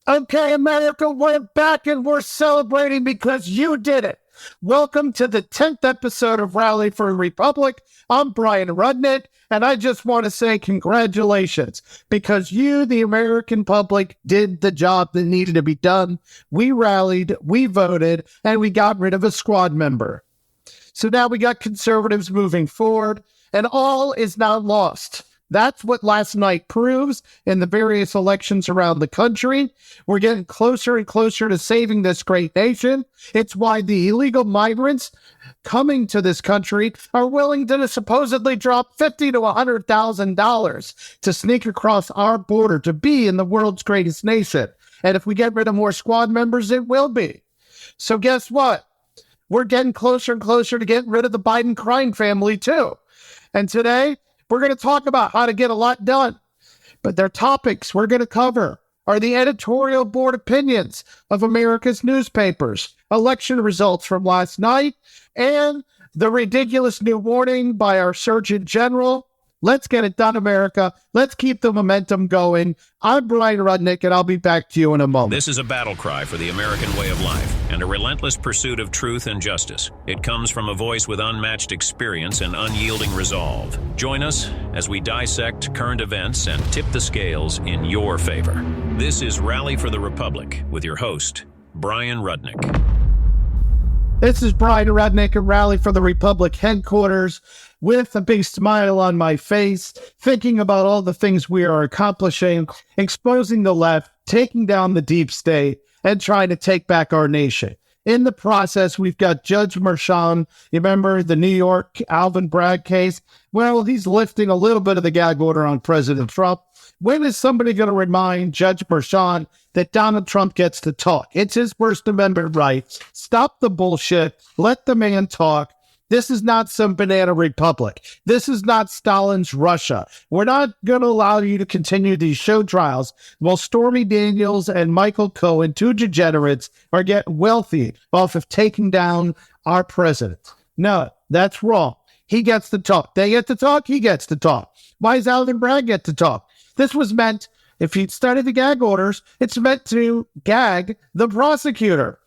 Okay, America, we're back and we're celebrating because you did it. Welcome to the 10th episode of Rally for a Republic. I'm Bryan Rudnick, and I just want to say congratulations because you, the American public, did the job that needed to be done. We rallied, we voted, and we got rid of a squad member. So now we got conservatives moving forward, and all is not lost. That's what last night proves in the various elections around the country. We're getting closer and closer to saving this great nation. It's why the illegal migrants coming to this country are willing to supposedly drop $50,000 to $100,000 to sneak across our border to be in the world's greatest nation. And if we get rid of more squad members, it will be. So guess what? We're getting closer and closer to getting rid of the Biden crime family too. And today, we're going to talk about how to get a lot done. But their topics we're going to cover are the editorial board opinions of America's newspapers, election results from last night, and the ridiculous new warning by our Surgeon General. Let's get it done, America. Let's keep the momentum going. I'm Bryan Rudnick, and I'll be back to you in a moment. This is a battle cry for the American way of life and a relentless pursuit of truth and justice. It comes from a voice with unmatched experience and unyielding resolve. Join us as we dissect current events and tip the scales in your favor. This is Rally for the Republic with your host, Bryan Rudnick. This is Bryan Rudnick at Rally for the Republic headquarters with a big smile on my face, thinking about all the things we are accomplishing, exposing the left, taking down the deep state, and trying to take back our nation. In the process, we've got Judge Merchan. You remember the New York Alvin Bragg case? Well, he's lifting a little bit of the gag order on President Trump. When is somebody going to remind Judge Merchan that Donald Trump gets to talk? It's his First Amendment right. Stop the bullshit. Let the man talk. This is not some banana republic. This is not Stalin's Russia. We're not going to allow you to continue these show trials while Stormy Daniels and Michael Cohen, two degenerates, are getting wealthy off of taking down our president. No, that's wrong. He gets to talk. They get to talk. He gets to talk. Why does Alvin Bragg get to talk? This was meant, if you'd studied the gag orders, it's meant to gag the prosecutor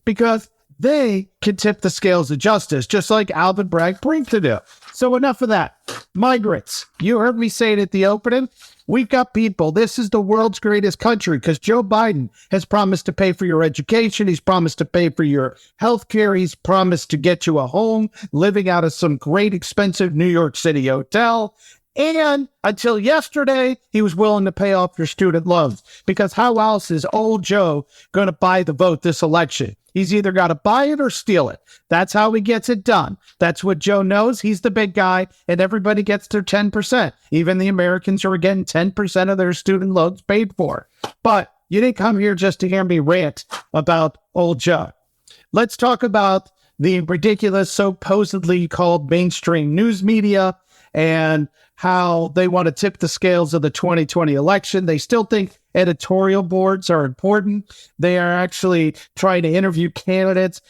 because they can tip the scales of justice, just like Alvin Bragg Brink to do. So enough of that. Migrants. You heard me say it at the opening. We've got people. This is the world's greatest country because Joe Biden has promised to pay for your education. He's promised to pay for your health care. He's promised to get you a home living out of some great expensive New York City hotel. And until yesterday, he was willing to pay off your student loans because how else is old Joe going to buy the vote this election? He's either got to buy it or steal it. That's how he gets it done. That's what Joe knows. He's the big guy, and everybody gets their 10%. Even the Americans who are getting 10% of their student loans paid for. But you didn't come here just to hear me rant about old Joe. Let's talk about the ridiculous, supposedly called mainstream news media and how they want to tip the scales of the 2020 election. They still think editorial boards are important. They are actually trying to interview candidates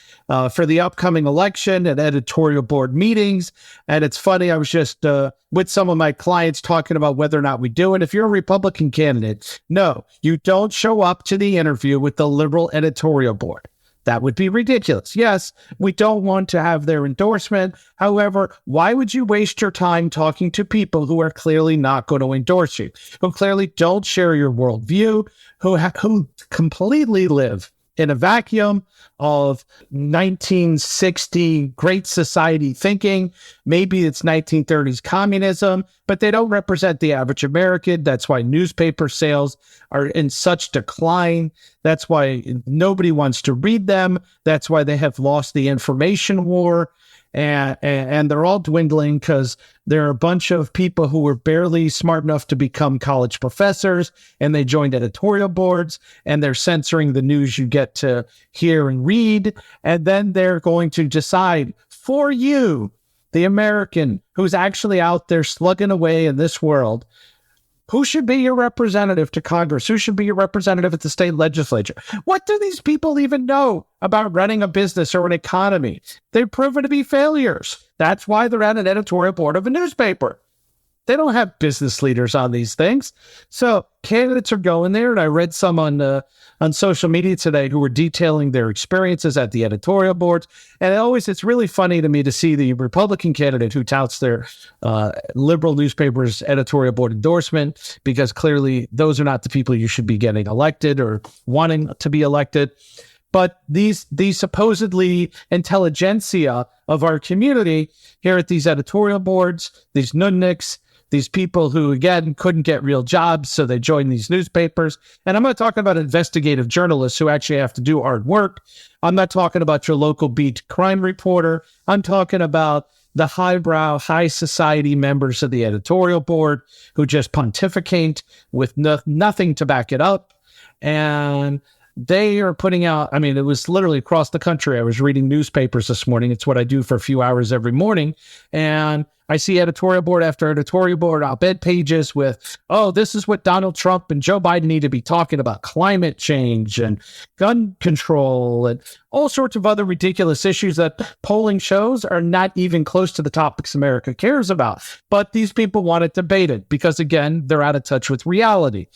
for the upcoming election at editorial board meetings. And it's funny, I was just with some of my clients talking about whether or not we do it. If you're a Republican candidate, no, you don't show up to the interview with the liberal editorial board. That would be ridiculous. Yes, we don't want to have their endorsement. However, why would you waste your time talking to people who are clearly not going to endorse you, who clearly don't share your worldview, who completely live in a vacuum of 1960 Great Society thinking? Maybe it's 1930s communism, but they don't represent the average American. That's why newspaper sales are in such decline. That's why nobody wants to read them. That's why they have lost the information war. And they're all dwindling because there are a bunch of people who were barely smart enough to become college professors, and they joined editorial boards, and they're censoring the news you get to hear and read. And then they're going to decide for you, the American who's actually out there slugging away in this world, who should be your representative to Congress? Who should be your representative at the state legislature? What do these people even know about running a business or an economy? They've proven to be failures. That's why they're at an editorial board of a newspaper. They don't have business leaders on these things. So candidates are going there, and I read some on social media today who were detailing their experiences at the editorial boards. And it's really funny to me to see the Republican candidate who touts their liberal newspaper's editorial board endorsement, because clearly those are not the people you should be getting elected or wanting to be elected. But these supposedly intelligentsia of our community here at these editorial boards, these Rudnicks, these people who, again, couldn't get real jobs, so they joined these newspapers. And I'm not talking about investigative journalists who actually have to do hard work. I'm not talking about your local beat crime reporter. I'm talking about the highbrow, high society members of the editorial board who just pontificate with nothing to back it up. And they are putting out, it was literally across the country. I was reading newspapers this morning. It's what I do for a few hours every morning. And I see editorial board after editorial board op-ed pages with, this is what Donald Trump and Joe Biden need to be talking about: climate change and gun control and all sorts of other ridiculous issues that polling shows are not even close to the topics America cares about. But these people want it debated because, again, they're out of touch with reality.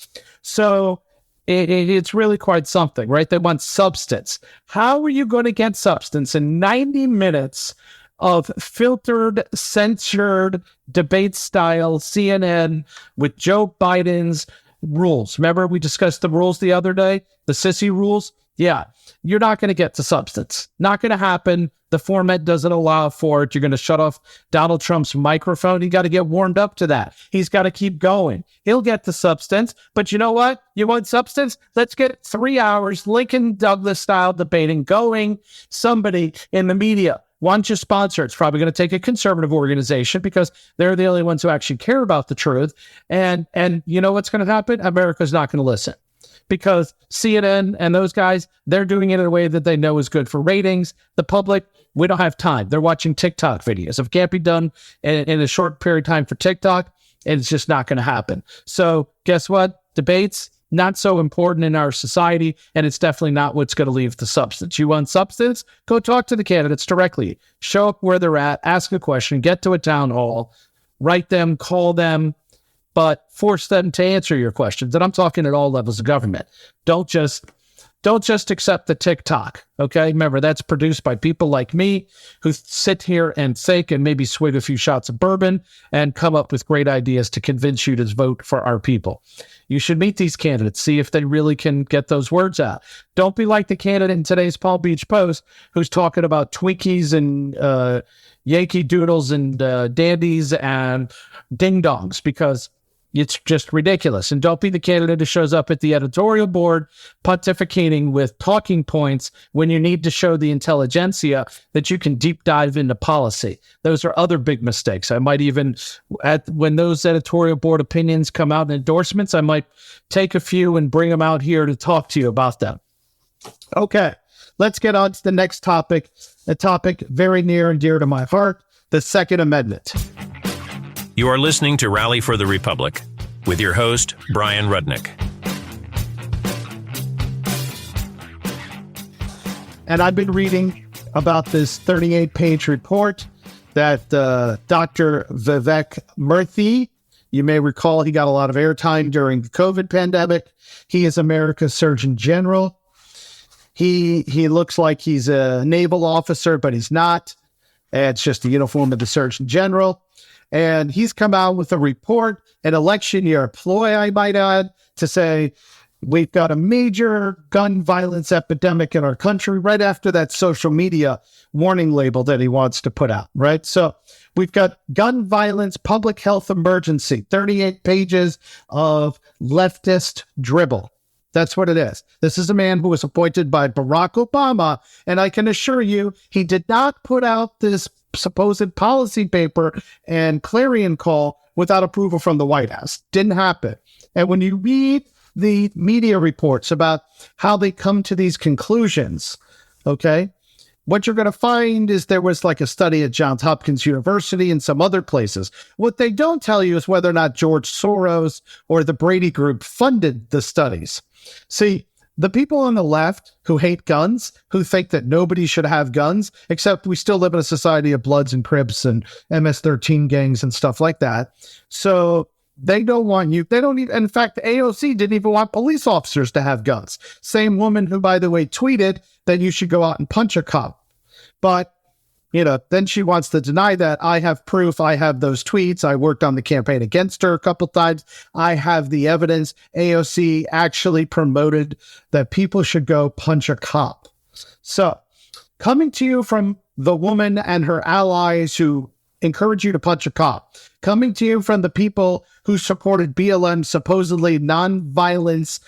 So it's really quite something, right? They want substance. How are you going to get substance in 90 minutes of filtered, censored, debate-style CNN with Joe Biden's rules? Remember, we discussed the rules the other day, the sissy rules? Yeah, you're not going to get to substance. Not going to happen. The format doesn't allow for it. You're going to shut off Donald Trump's microphone. You got to get warmed up to that. He's got to keep going. He'll get the substance. But you know what? You want substance? Let's get 3 hours, Lincoln Douglas style debating going. Somebody in the media wants you to sponsor. It's probably going to take a conservative organization because they're the only ones who actually care about the truth. And you know what's going to happen? America's not going to listen. Because CNN and those guys, they're doing it in a way that they know is good for ratings. The public, we don't have time. They're watching TikTok videos. If it can't be done in a short period of time for TikTok, it's just not going to happen. So guess what? Debates, not so important in our society, and it's definitely not what's going to leave the substance. You want substance? Go talk to the candidates directly. Show up where they're at, ask a question, get to a town hall, write them, call them, but force them to answer your questions. And I'm talking at all levels of government. Don't just accept the TikTok, okay? Remember, that's produced by people like me who sit here and think and maybe swig a few shots of bourbon and come up with great ideas to convince you to vote for our people. You should meet these candidates, see if they really can get those words out. Don't be like the candidate in today's Palm Beach Post who's talking about Twinkies and Yankee Doodles and dandies and ding-dongs, because it's just ridiculous. And don't be the candidate who shows up at the editorial board pontificating with talking points when you need to show the intelligentsia that you can deep dive into policy. Those are other big mistakes. I might even, when those editorial board opinions come out in endorsements, I might take a few and bring them out here to talk to you about them. Okay, let's get on to the next topic, a topic very near and dear to my heart, the Second Amendment. You are listening to Rally for the Republic with your host, Bryan Rudnick. And I've been reading about this 38-page report that Dr. Vivek Murthy, you may recall he got a lot of airtime during the COVID pandemic. He is America's Surgeon General. He looks like he's a naval officer, but he's not. It's just the uniform of the Surgeon General. And he's come out with a report, an election year ploy, I might add, to say we've got a major gun violence epidemic in our country right after that social media warning label that he wants to put out, right? So we've got gun violence, public health emergency, 38 pages of leftist dribble. That's what it is. This is a man who was appointed by Barack Obama, and I can assure you he did not put out this supposed policy paper and clarion call without approval from the White House. Didn't happen. And when you read the media reports about how they come to these conclusions, okay, what you're going to find is there was like a study at Johns Hopkins University and some other places. What they don't tell you is whether or not George Soros or the Brady Group funded the studies. See, the people on the left who hate guns, who think that nobody should have guns, except we still live in a society of Bloods and Crips and MS-13 gangs and stuff like that. So they don't want you. They don't even, in fact, AOC didn't even want police officers to have guns. Same woman who, by the way, tweeted that you should go out and punch a cop. But, then she wants to deny that. I have proof. I have those tweets. I worked on the campaign against her a couple times. I have the evidence. AOC actually promoted that people should go punch a cop. So, coming to you from the woman and her allies who encourage you to punch a cop, coming to you from the people who supported BLM supposedly nonviolence,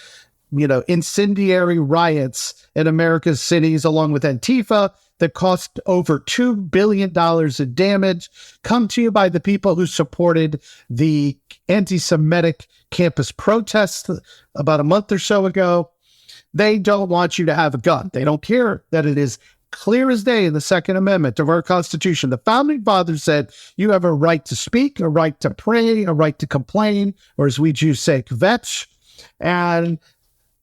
incendiary riots in America's cities, along with Antifa, that cost over $2 billion in damage, come to you by the people who supported the anti-Semitic campus protests about a month or so ago. They don't want you to have a gun. They don't care that it is clear as day in the Second Amendment of our Constitution. The Founding Fathers said you have a right to speak, a right to pray, a right to complain, or as we Jews say, kvetch. And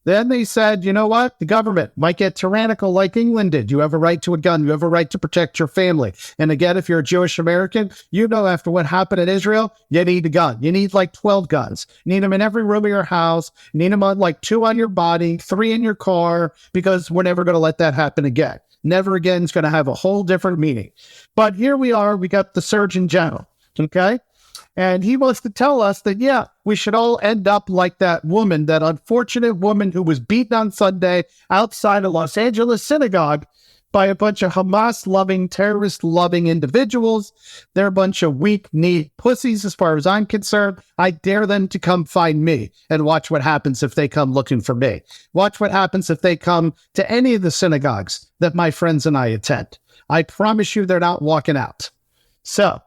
then they said, you know what? The government might get tyrannical like England did. You have a right to a gun. You have a right to protect your family. And again, if you're a Jewish American, after what happened in Israel, you need a gun. You need like 12 guns. You need them in every room of your house. You need them on like 2 on your body, 3 in your car, because we're never going to let that happen again. Never again is going to have a whole different meaning. But here we are. We got the Surgeon General. Okay. And he wants to tell us that, we should all end up like that woman, that unfortunate woman who was beaten on Sunday outside a Los Angeles synagogue by a bunch of Hamas-loving, terrorist-loving individuals. They're a bunch of weak-kneed pussies as far as I'm concerned. I dare them to come find me and watch what happens if they come looking for me. Watch what happens if they come to any of the synagogues that my friends and I attend. I promise you they're not walking out. So,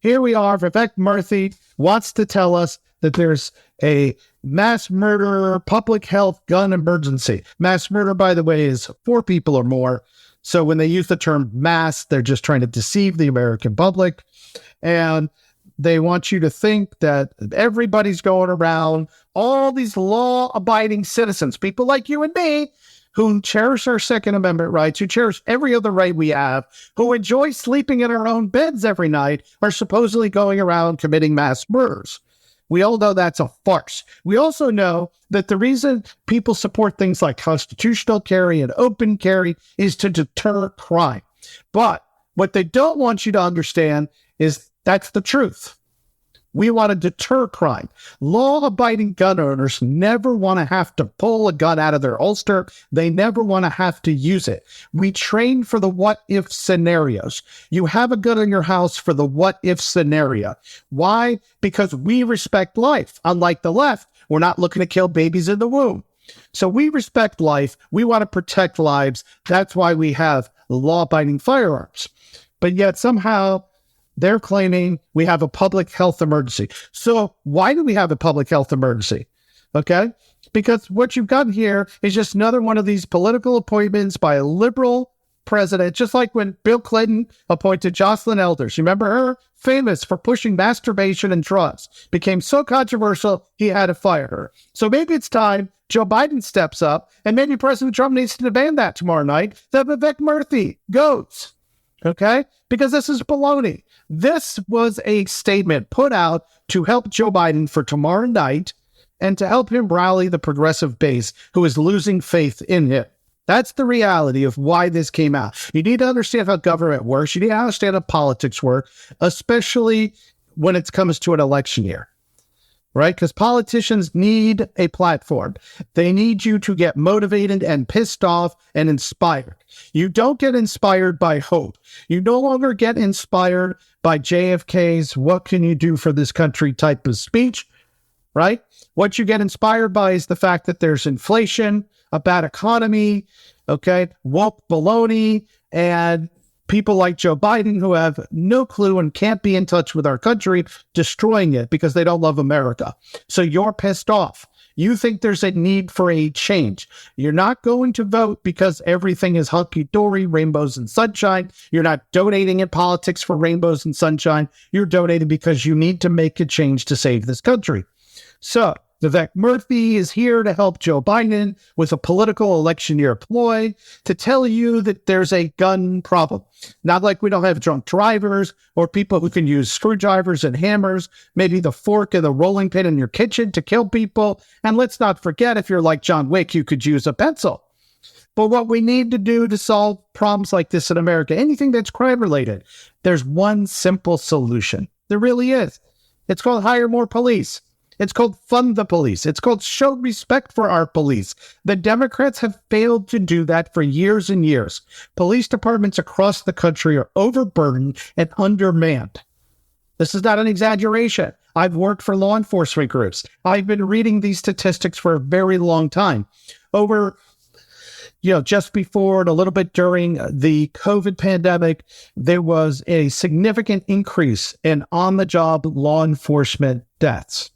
here we are. Vivek Murthy wants to tell us that there's a mass murder, public health gun emergency. Mass murder, by the way, is 4 people or more. So when they use the term mass, they're just trying to deceive the American public. And they want you to think that everybody's going around, all these law-abiding citizens, people like you and me, who cherish our Second Amendment rights, who cherish every other right we have, who enjoy sleeping in our own beds every night, are supposedly going around committing mass murders. We all know that's a farce. We also know that the reason people support things like constitutional carry and open carry is to deter crime. But what they don't want you to understand is that's the truth. We want to deter crime. Law-abiding gun owners never want to have to pull a gun out of their holster. They never want to have to use it. We train for the what-if scenarios. You have a gun in your house for the what-if scenario. Why? Because we respect life. Unlike the left, we're not looking to kill babies in the womb. So we respect life. We want to protect lives. That's why we have law-abiding firearms. But yet somehow they're claiming we have a public health emergency. So why do we have a public health emergency? Okay? Because what you've got here is just another one of these political appointments by a liberal president, just like when Bill Clinton appointed Jocelyn Elders. You remember her? Famous for pushing masturbation and drugs. Became so controversial, he had to fire her. So maybe it's time Joe Biden steps up, and maybe President Trump needs to demand that tomorrow night, that Vivek Murthy goes. Okay? Because this is baloney. This was a statement put out to help Joe Biden for tomorrow night and to help him rally the progressive base who is losing faith in him. That's the reality of why this came out. You need to understand how government works. You need to understand how politics work, especially when it comes to an election year. Right? Because politicians need a platform. They need you to get motivated and pissed off and inspired. You don't get inspired by hope. You no longer get inspired by JFK's "what can you do for this country" type of speech, right? What you get inspired by is the fact that there's inflation, a bad economy, okay, woke baloney, and people like Joe Biden who have no clue and can't be in touch with our country, destroying it because they don't love America. So you're pissed off. You think there's a need for a change. You're not going to vote because everything is hunky-dory, rainbows and sunshine. You're not donating in politics for rainbows and sunshine. You're donating because you need to make a change to save this country. So Vivek Murthy is here to help Joe Biden with a political electioneer ploy to tell you that there's a gun problem. Not like we don't have drunk drivers or people who can use screwdrivers and hammers, maybe the fork and the rolling pin in your kitchen to kill people. And let's not forget, if you're like John Wick, you could use a pencil. But what we need to do to solve problems like this in America, anything that's crime-related, there's one simple solution. There really is. It's called hire more police. It's called fund the police. It's called show respect for our police. The Democrats have failed to do that for years and years. Police departments across the country are overburdened and undermanned. This is not an exaggeration. I've worked for law enforcement groups. I've been reading these statistics for a very long time. Just before and a little bit during the COVID pandemic, there was a significant increase in on-the-job law enforcement deaths.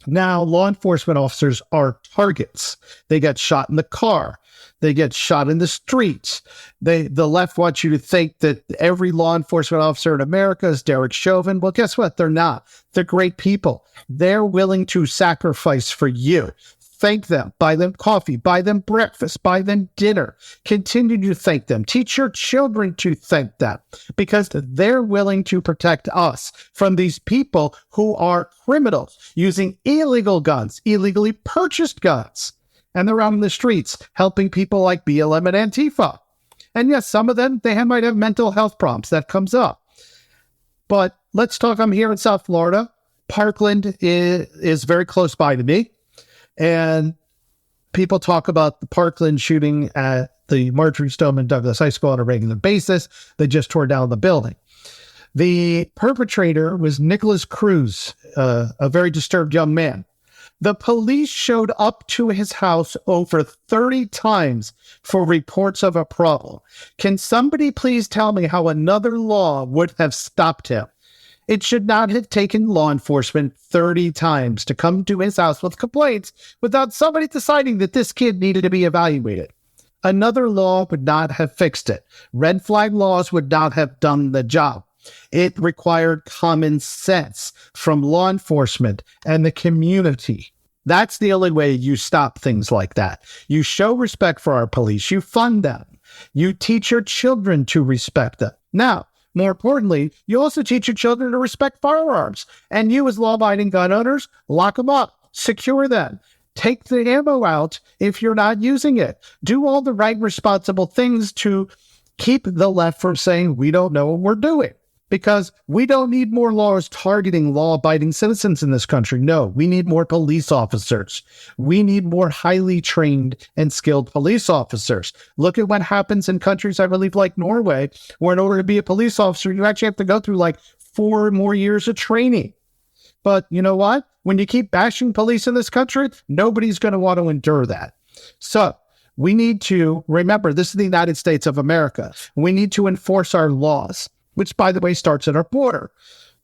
Now, law enforcement officers are targets. They get shot in the car. They get shot in the streets. The left wants you to think that every law enforcement officer in America is Derek Chauvin. Well, guess what? They're not. They're great people. They're willing to sacrifice for you. Thank them. Buy them coffee. Buy them breakfast. Buy them dinner. Continue to thank them. Teach your children to thank them because they're willing to protect us from these people who are criminals using illegal guns, illegally purchased guns. And they're out in the streets helping people like BLM and Antifa. And yes, some of them, they might have mental health problems. That comes up. But let's talk. I'm here in South Florida. Parkland is very close by to me. And people talk about the Parkland shooting at the Marjorie Stoneman Douglas High School on a regular basis. They just tore down the building. The perpetrator was Nicholas Cruz, a very disturbed young man. The police showed up to his house over 30 times for reports of a problem. Can somebody please tell me how another law would have stopped him? It should not have taken law enforcement 30 times to come to his house with complaints without somebody deciding that this kid needed to be evaluated. Another law would not have fixed it. Red flag laws would not have done the job. It required common sense from law enforcement and the community. That's the only way you stop things like that. You show respect for our police. You fund them. You teach your children to respect them. Now, more importantly, you also teach your children to respect firearms. And you as law-abiding gun owners, lock them up, secure them, take the ammo out if you're not using it. Do all the right, responsible things to keep the left from saying we don't know what we're doing. Because we don't need more laws targeting law-abiding citizens in this country. No, we need more police officers. We need more highly trained and skilled police officers. Look at what happens in countries, I believe, like Norway, where in order to be a police officer, you actually have to go through like 4 more years of training. But you know what? When you keep bashing police in this country, nobody's going to want to endure that. So we need to remember, this is the United States of America. We need to enforce our laws, which, by the way, starts at our border.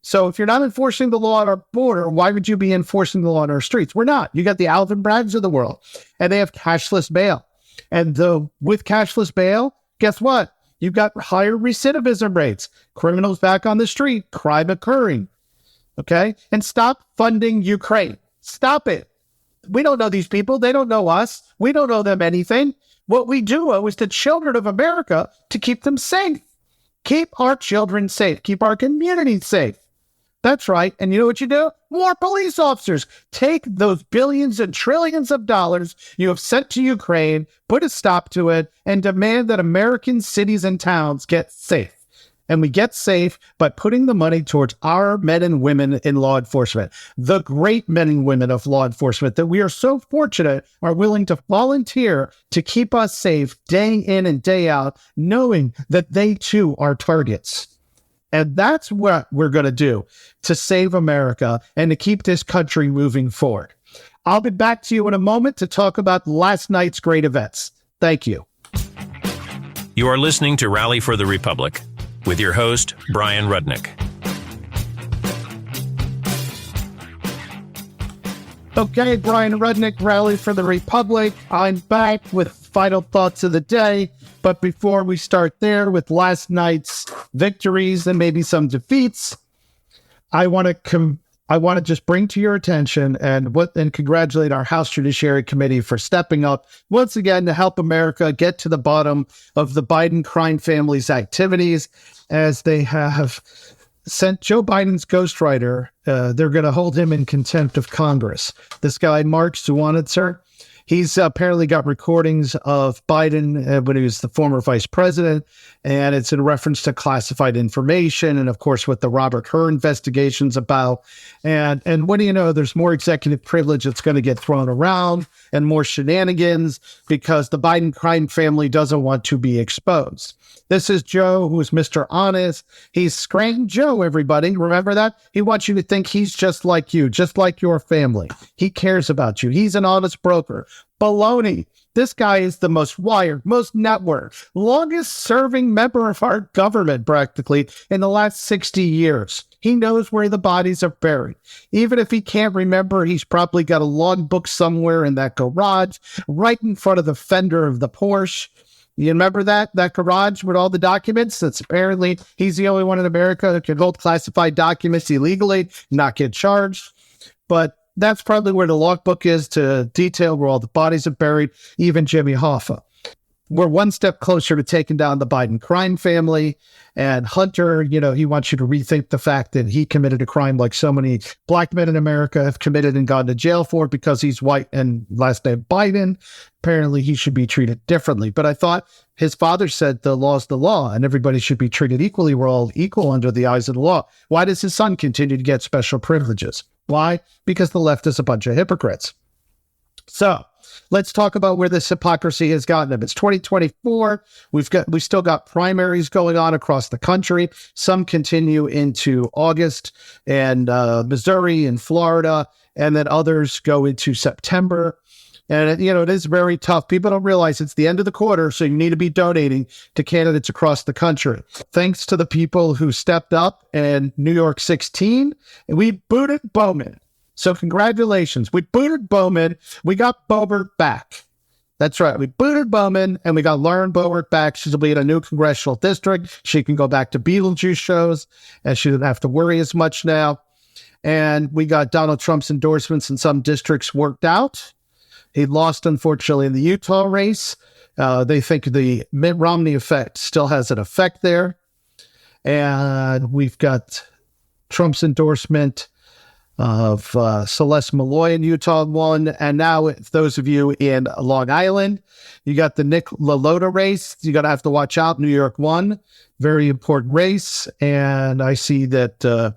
So if you're not enforcing the law at our border, why would you be enforcing the law on our streets? We're not. You got the Alvin Braggs of the world, and they have cashless bail. And with cashless bail, guess what? You've got higher recidivism rates, criminals back on the street, crime occurring. Okay? And stop funding Ukraine. Stop it. We don't know these people. They don't know us. We don't owe them anything. What we do owe is the children of America to keep them safe. Keep our children safe. Keep our community safe. That's right. And you know what you do? More police officers. Take those billions and trillions of dollars you have sent to Ukraine, put a stop to it, and demand that American cities and towns get safe. And we get safe by putting the money towards our men and women in law enforcement, the great men and women of law enforcement that we are so fortunate are willing to volunteer to keep us safe day in and day out, knowing that they too are targets. And that's what we're going to do to save America and to keep this country moving forward. I'll be back to you in a moment to talk about last night's great events. Thank you. You are listening to Rally for the Republic with your host, Bryan Rudnick. Okay, Bryan Rudnick, Rally for the Republic. I'm back with final thoughts of the day. But before we start there with last night's victories and maybe some defeats, I want to I want to just bring to your attention and congratulate our House Judiciary Committee for stepping up once again to help America get to the bottom of the Biden crime family's activities, as they have sent Joe Biden's ghostwriter. They're going to hold him in contempt of Congress. This guy, Mark Zwanitzer, he's apparently got recordings of Biden when he was the former vice president, and it's in reference to classified information and, of course, what the Robert Hur investigation's about. And what do you know? There's more executive privilege that's going to get thrown around and more shenanigans because the Biden crime family doesn't want to be exposed. This is Joe, who's Mr. Honest. He's Scranton Joe, everybody. Remember that? He wants you to think he's just like you, just like your family. He cares about you. He's an honest broker. Baloney. This guy is the most wired, most networked, longest serving member of our government practically in the last 60 years. He knows where the bodies are buried. Even if he can't remember, he's probably got a logbook somewhere in that garage, right in front of the fender of the Porsche. You remember that garage with all the documents? That's apparently he's the only one in America who can hold classified documents illegally, not get charged. But that's probably where the logbook is to detail where all the bodies are buried, even Jimmy Hoffa. We're one step closer to taking down the Biden crime family. And Hunter, he wants you to rethink the fact that he committed a crime like so many black men in America have committed and gone to jail for because he's white and last name Biden. Apparently, he should be treated differently. But I thought his father said the law's the law and everybody should be treated equally. We're all equal under the eyes of the law. Why does his son continue to get special privileges? Why? Because the left is a bunch of hypocrites. So let's talk about where this hypocrisy has gotten him. It's 2024. We still got primaries going on across the country. Some continue into August and Missouri and Florida, and then others go into September. And, it is very tough. People don't realize it's the end of the quarter, so you need to be donating to candidates across the country. Thanks to the people who stepped up in New York 16, and we booted Bowman. So congratulations. We booted Bowman. We got Boebert back. That's right. We booted Bowman, and we got Lauren Boebert back. She'll be in a new congressional district. She can go back to Beetlejuice shows, and she doesn't have to worry as much now. And we got Donald Trump's endorsements in some districts worked out. He lost, unfortunately, in the Utah race. They think the Mitt Romney effect still has an effect there. And we've got Trump's endorsement of Celeste Malloy in Utah won. And now, those of you in Long Island, you got the Nick LaLota race. You're going to have to watch out. New York won. Very important race. And I see that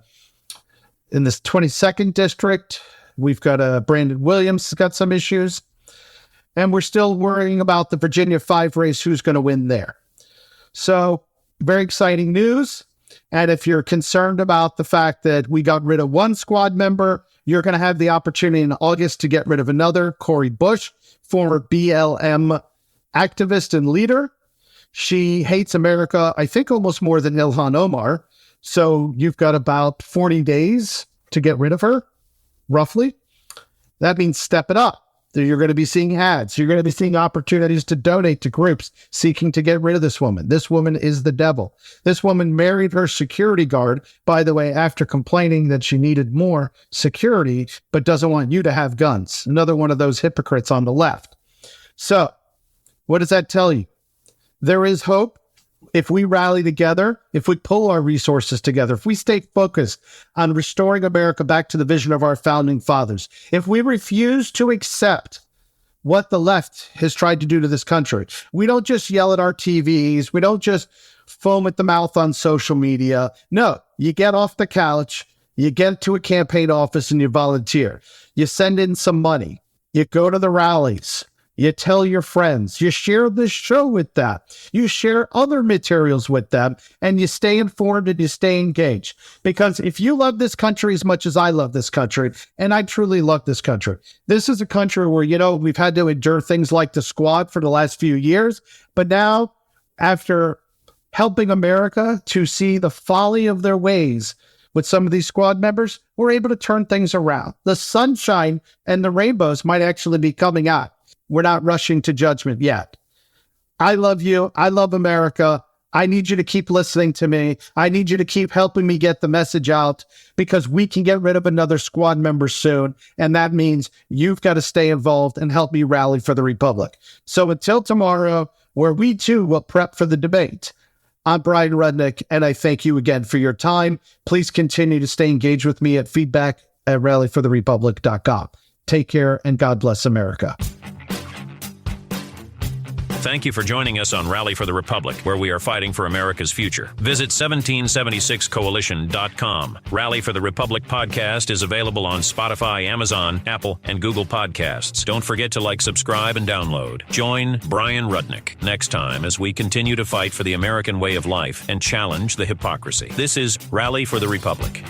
in this 22nd district, we've got Brandon Williams has got some issues. And we're still worrying about the Virginia 5 race, who's going to win there. So, very exciting news. And if you're concerned about the fact that we got rid of one squad member, you're going to have the opportunity in August to get rid of another, Cori Bush, former BLM activist and leader. She hates America, I think, almost more than Ilhan Omar. So you've got about 40 days to get rid of her, roughly. That means step it up. You're going to be seeing ads. You're going to be seeing opportunities to donate to groups seeking to get rid of this woman. This woman is the devil. This woman married her security guard, by the way, after complaining that she needed more security, but doesn't want you to have guns. Another one of those hypocrites on the left. So, what does that tell you? There is hope. If we rally together, if we pull our resources together, if we stay focused on restoring America back to the vision of our founding fathers, if we refuse to accept what the left has tried to do to this country, we don't just yell at our TVs, we don't just foam at the mouth on social media. No, you get off the couch, you get to a campaign office and you volunteer. You send in some money. You go to the rallies. You tell your friends, you share this show with them, you share other materials with them, and you stay informed and you stay engaged. Because if you love this country as much as I love this country, and I truly love this country, this is a country where, we've had to endure things like the Squad for the last few years. But now, after helping America to see the folly of their ways with some of these Squad members, we're able to turn things around. The sunshine and the rainbows might actually be coming out. We're not rushing to judgment yet. I love you. I love America. I need you to keep listening to me. I need you to keep helping me get the message out, because we can get rid of another squad member soon. And that means you've got to stay involved and help me rally for the Republic. So until tomorrow, where we too will prep for the debate, I'm Bryan Rudnick, and I thank you again for your time. Please continue to stay engaged with me at feedback@rallyfortherepublic.com. Take care, and God bless America. Thank you for joining us on Rally for the Republic, where we are fighting for America's future. Visit 1776coalition.com. Rally for the Republic podcast is available on Spotify, Amazon, Apple, and Google Podcasts. Don't forget to like, subscribe, and download. Join Bryan Rudnick next time as we continue to fight for the American way of life and challenge the hypocrisy. This is Rally for the Republic.